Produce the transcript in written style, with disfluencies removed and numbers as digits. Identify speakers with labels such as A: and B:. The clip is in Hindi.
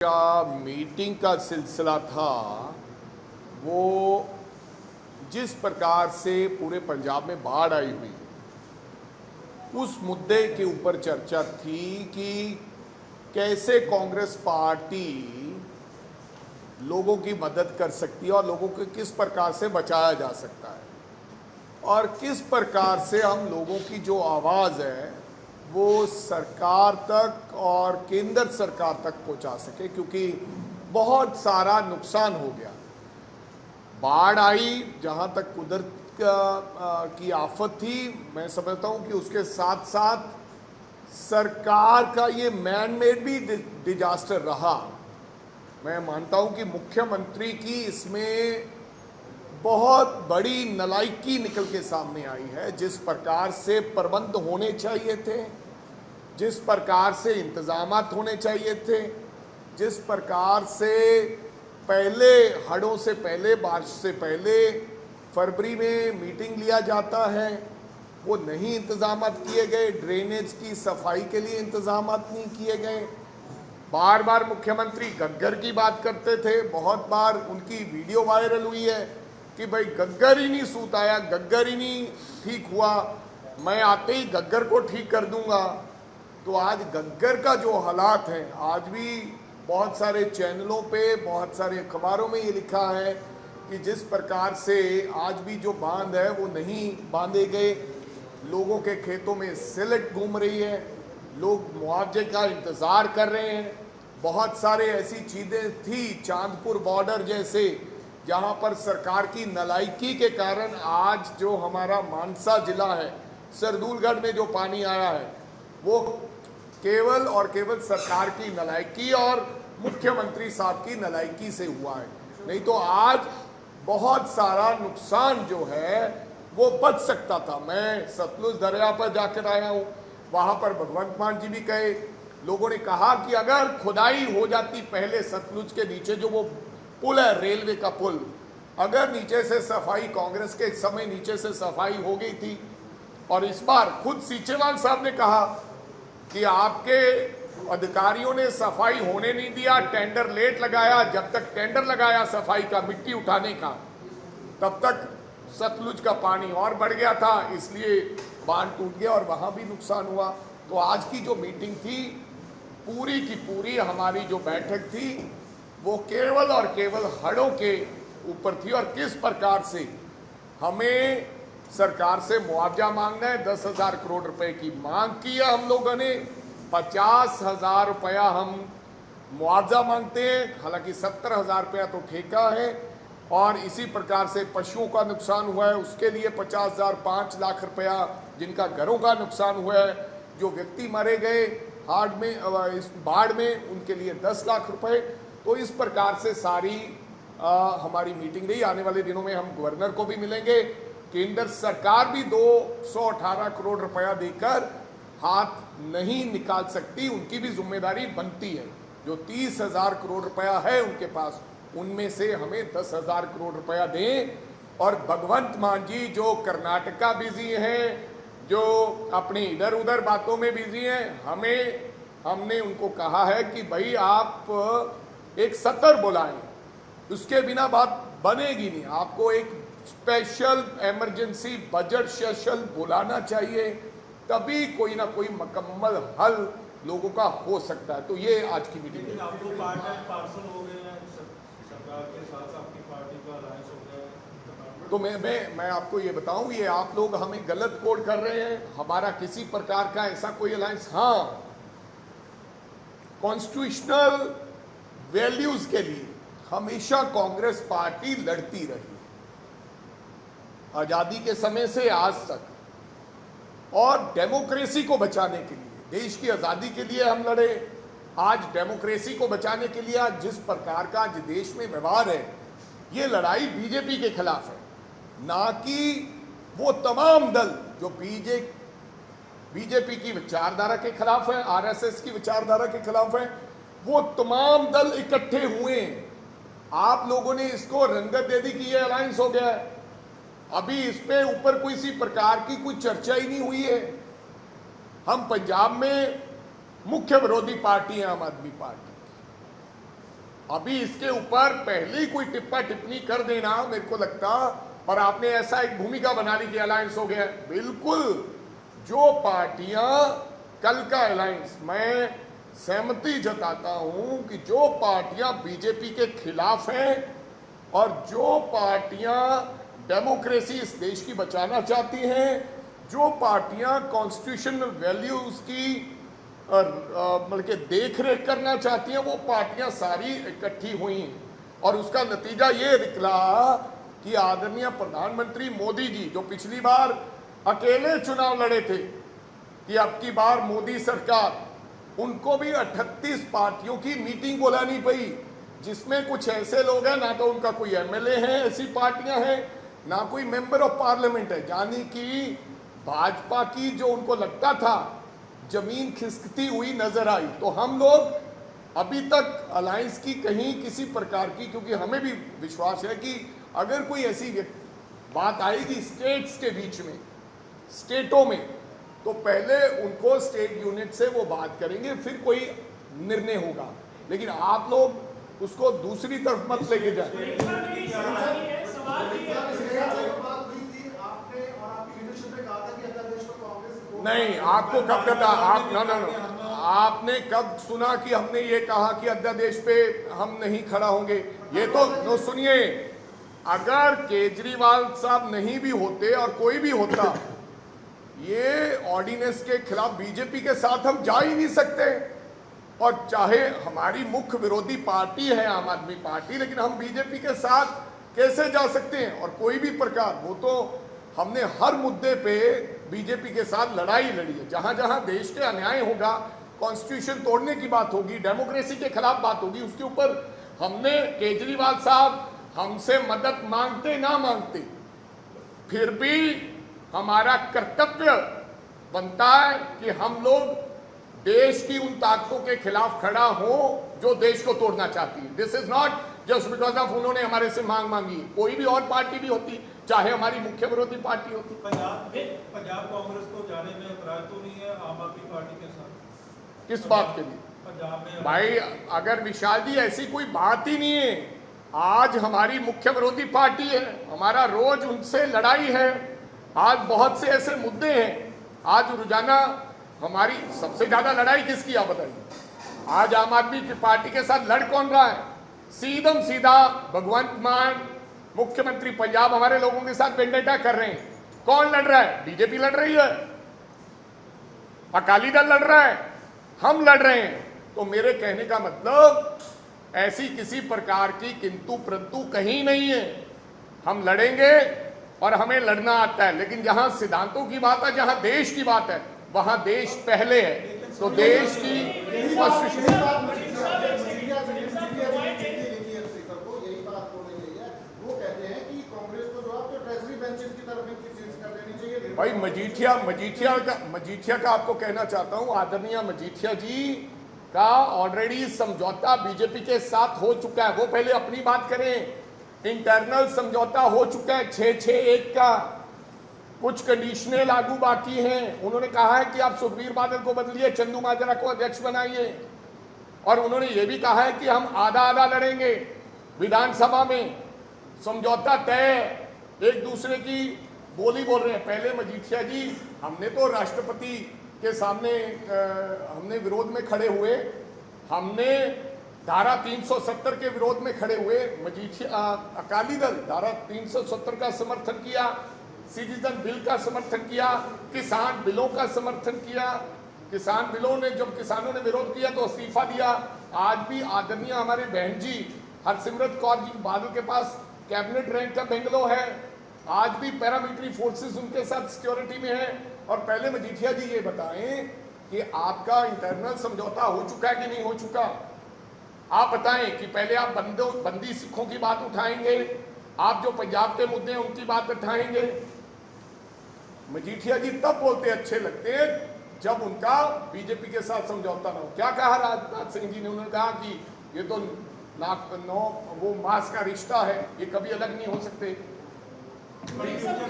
A: का मीटिंग का सिलसिला था वो जिस प्रकार से पूरे पंजाब में बाढ़ आई हुई उस मुद्दे के ऊपर चर्चा थी कि कैसे कांग्रेस पार्टी लोगों की मदद कर सकती है और लोगों को किस प्रकार से बचाया जा सकता है और किस प्रकार से हम लोगों की जो आवाज़ है वो सरकार तक और केंद्र सरकार तक पहुंचा सके, क्योंकि बहुत सारा नुकसान हो गया। बाढ़ आई, जहां तक कुदरत की आफत थी, मैं समझता हूं कि उसके साथ साथ सरकार का ये मैन मेड भी डिजास्टर रहा। मैं मानता हूं कि मुख्यमंत्री की इसमें बहुत बड़ी नालायकी निकल के सामने आई है। जिस प्रकार से प्रबंध होने चाहिए थे, जिस प्रकार से इंतजामात होने चाहिए थे, जिस प्रकार से पहले हड़ों से पहले, बारिश से पहले फरवरी में मीटिंग लिया जाता है, वो नहीं इंतजामात किए गए। ड्रेनेज की सफाई के लिए इंतजामात नहीं किए गए। बार बार मुख्यमंत्री गग्गर की बात करते थे, बहुत बार उनकी वीडियो वायरल हुई है कि भाई गग्गर ही नहीं सूत आया, गग्गर ही नहीं ठीक हुआ, मैं आते ही गग्गर को ठीक कर दूंगा। तो आज गग्गर का जो हालात हैं, आज भी बहुत सारे चैनलों पे, बहुत सारे अखबारों में ये लिखा है कि जिस प्रकार से आज भी जो बांध है वो नहीं बांधे गए, लोगों के खेतों में सिलट घूम रही है, लोग मुआवजे का इंतज़ार कर रहे हैं। बहुत सारे ऐसी चीज़ें थी, चांदपुर बॉर्डर जैसे, जहां पर सरकार की नालायकी के कारण आज जो हमारा मानसा जिला है, सरदूलगढ़ में जो पानी आया है, वो केवल और केवल सरकार की नालायकी और मुख्यमंत्री साहब की नालायकी से हुआ है। नहीं तो आज बहुत सारा नुकसान जो है वो बच सकता था। मैं सतलुज दरिया पर जाकर आया हूँ, वहाँ पर भगवंत मान जी भी गए। लोगों ने कहा कि अगर खुदाई हो जाती पहले सतलुज के नीचे जो वो पुल है, रेलवे का पुल, अगर नीचे से सफाई, कांग्रेस के समय नीचे से सफाई हो गई थी। और इस बार खुद सीचेवाल साहब ने कहा कि आपके अधिकारियों ने सफाई होने नहीं दिया, टेंडर लेट लगाया। जब तक टेंडर लगाया सफाई का, मिट्टी उठाने का, तब तक सतलुज का पानी और बढ़ गया था, इसलिए बांध टूट गया और वहां भी नुकसान हुआ। तो आज की जो मीटिंग थी, पूरी की पूरी हमारी जो बैठक थी वो केवल और केवल हड़ों के ऊपर थी और किस प्रकार से हमें सरकार से मुआवजा मांगना है। 10,000 करोड़ रुपए की मांग की है हम लोगों ने, 50,000 रुपया हम मुआवजा मांगते हैं, हालांकि 70,000 रुपया तो ठेका है। और इसी प्रकार से पशुओं का नुकसान हुआ है, उसके लिए 50,000, 5 लाख रुपया, जिनका घरों का नुकसान हुआ है, जो व्यक्ति मारे गए हार्ड में, इस बाढ़ में, उनके लिए 10 लाख रुपए। तो इस प्रकार से सारी हमारी मीटिंग रही। आने वाले दिनों में हम गवर्नर को भी मिलेंगे। केंद्र सरकार भी 218 करोड़ रुपया देकर हाथ नहीं निकाल सकती, उनकी भी जिम्मेदारी बनती है। जो 30,000 करोड़ रुपया है उनके पास, उनमें से हमें 10,000 करोड़ रुपया दें। और भगवंत मान जी जो कर्नाटका बिजी हैं, जो अपनी इधर उधर बातों में बिजी हैं, हमने उनको कहा है कि भाई आप एक सत्र बुलाएं, उसके बिना बात बनेगी नहीं। आपको एक स्पेशल इमरजेंसी बजट सेशन बुलाना चाहिए, तभी कोई ना कोई मुकम्मल हल लोगों का हो सकता है। तो ये आज की मीटिंग है।
B: आपको पार्सल हो गए हैं सरकार के साथ, आपकी पार्टी का अलायंस हो गया है।
A: तो मैं आपको ये बताऊं, ये आप लोग हमें गलत कोड कर रहे हैं। हमारा किसी प्रकार का ऐसा कोई अलायंस, हाँ, कॉन्स्टिट्यूशनल वैल्यूज के लिए हमेशा कांग्रेस पार्टी लड़ती रही, आजादी के समय से आज तक। और डेमोक्रेसी को बचाने के लिए, देश की आजादी के लिए हम लड़े। आज डेमोक्रेसी को बचाने के लिए आज जिस प्रकार का आज देश में व्यवहार है, ये लड़ाई बीजेपी के खिलाफ है, ना कि वो तमाम दल जो बीजेपी की विचारधारा के खिलाफ है, आरएसएस की विचारधारा के खिलाफ है। वो तमाम दल इकट्ठे हुए। आप लोगों ने इसको रंगत दे दी कि ये अलायंस हो गया है। अभी इस पे ऊपर कोई सी प्रकार की कोई चर्चा ही नहीं हुई है। हम पंजाब में मुख्य विरोधी पार्टी है आम आदमी पार्टी, अभी इसके ऊपर पहले ही कोई टिप्पा टिप्पणी कर देना मेरे को लगता, और आपने ऐसा एक भूमिका बना ली कि अलायंस हो गया। बिल्कुल, जो पार्टियां कल का अलायंस, मैं सहमति जताता हूं कि जो पार्टियां बीजेपी के खिलाफ हैं और जो पार्टियां डेमोक्रेसी इस देश की बचाना चाहती हैं, जो पार्टियां कॉन्स्टिट्यूशनल वैल्यूज की मतलब के देख रेख करना चाहती हैं, वो पार्टियां सारी इकट्ठी हुई और उसका नतीजा ये निकला कि आदरणीय प्रधानमंत्री मोदी जी, जो पिछली बार अकेले चुनाव लड़े थे कि अब की बार मोदी सरकार, उनको भी 38 पार्टियों की मीटिंग बुलानी पड़ी, जिसमें कुछ ऐसे लोग हैं, ना तो उनका कोई एमएलए है, ऐसी पार्टियां हैं, ना कोई मेंबर ऑफ पार्लियामेंट है, यानी कि भाजपा की जो उनको लगता था जमीन खिसकती हुई नजर आई। तो हम लोग अभी तक अलायंस की कहीं किसी प्रकार की, क्योंकि हमें भी विश्वास है कि अगर कोई ऐसी बात आएगी स्टेट्स के बीच में, स्टेटों में, तो पहले उनको स्टेट यूनिट से वो बात करेंगे, फिर कोई निर्णय होगा। लेकिन आप लोग उसको दूसरी तरफ मत लेके जाए। नहीं, आपको कब पता, आप ना आपने कब सुना कि हमने ये कहा कि अध्यादेश पे हम नहीं खड़ा होंगे? ये तो सुनिए, अगर केजरीवाल साहब नहीं भी होते और कोई भी होता, ये ऑर्डिनेंस के खिलाफ बीजेपी के साथ हम जा ही नहीं सकते। और चाहे हमारी मुख्य विरोधी पार्टी है आम आदमी पार्टी, लेकिन हम बीजेपी के साथ कैसे जा सकते हैं? और कोई भी प्रकार, वो तो हमने हर मुद्दे पे बीजेपी के साथ लड़ाई लड़ी है। जहां जहां देश के अन्याय होगा, कॉन्स्टिट्यूशन तोड़ने की बात होगी, डेमोक्रेसी के खिलाफ बात होगी, उसके ऊपर हमने, केजरीवाल साहब हमसे मदद मांगते ना मांगते, फिर भी हमारा कर्तव्य बनता है कि हम लोग देश की उन ताकतों के खिलाफ खड़ा हो जो देश को तोड़ना चाहती है। This is not just because of उन्होंने हमारे से मांग मांगी, कोई भी और पार्टी भी होती, चाहे हमारी मुख्य विरोधी पार्टी होती।
B: पंजाब कांग्रेस को जाने में ऐतराज तो नहीं है आम आदमी पार्टी के साथ?
A: किस बात के लिए?
B: पंजाब में
A: भाई, अगर विशाल जी ऐसी कोई बात ही नहीं है, आज हमारी मुख्य विरोधी पार्टी है, हमारा रोज उनसे लड़ाई है, आज बहुत से ऐसे मुद्दे हैं, आज रोजाना हमारी सबसे ज्यादा लड़ाई किसकी, आप बताइए? आज आम आदमी की पार्टी के साथ लड़ कौन रहा है? सीधम सीधा भगवंत मान मुख्यमंत्री पंजाब हमारे लोगों के साथ वेंडेटा कर रहे हैं। कौन लड़ रहा है? बीजेपी लड़ रही है, अकाली दल लड़ रहा है, हम लड़ रहे हैं। तो मेरे कहने का मतलब ऐसी किसी प्रकार की किंतु परंतु कहीं नहीं है। हम लड़ेंगे और हमें लड़ना आता है, लेकिन जहां सिद्धांतों की बात है, जहां देश की बात है, वहां देश पहले है। तो देश की भाई, मजीठिया का आपको कहना चाहता हूं, आदरणीय मजीठिया जी का ऑलरेडी समझौता बीजेपी के साथ हो चुका है। वो पहले अपनी बात करें। इंटरनल समझौता हो चुका है 661 का, कुछ कंडीशनें लागू बाकी हैं। उन्होंने कहा है कि आप सुखबीर बादल को बदलिए, चंदू माजरा को अध्यक्ष बनाइए, और उन्होंने ये भी कहा है कि हम आधा आधा लड़ेंगे विधानसभा में। समझौता तय, एक दूसरे की बोली बोल रहे हैं। पहले मजीठिया जी, हमने तो राष्ट्रपति के सामने हमने विरोध में खड़े हुए, हमने धारा 370 के विरोध में खड़े हुए। मजीठिया, अकाली दल धारा 370 का समर्थन किया, सिटीजन बिल का समर्थन किया, किसान बिलों का समर्थन किया। किसान बिलों ने, जब किसानों ने विरोध किया तो इस्तीफा दिया। आज भी आदरणीय हमारे बहन जी हरसिमरत कौर जी बादल के पास कैबिनेट रैंक का बेंगलो है, आज भी पैरामिलिट्री फोर्सेस उनके साथ सिक्योरिटी में है। और पहले मजीठिया जी ये बताएं कि आपका इंटरनल समझौता हो चुका है कि नहीं हो चुका? आप बताएं कि पहले आप बंदी सिखों की बात उठाएंगे, आप जो पंजाब के मुद्दे हैं उनकी बात उठाएंगे। मजीठिया जी तब बोलते अच्छे लगते हैं जब उनका बीजेपी के साथ समझौता ना हो। क्या कहा राजनाथ सिंह जी ने? उन्होंने कहा कि ये तो वो मांस का रिश्ता है, ये कभी अलग नहीं हो सकते।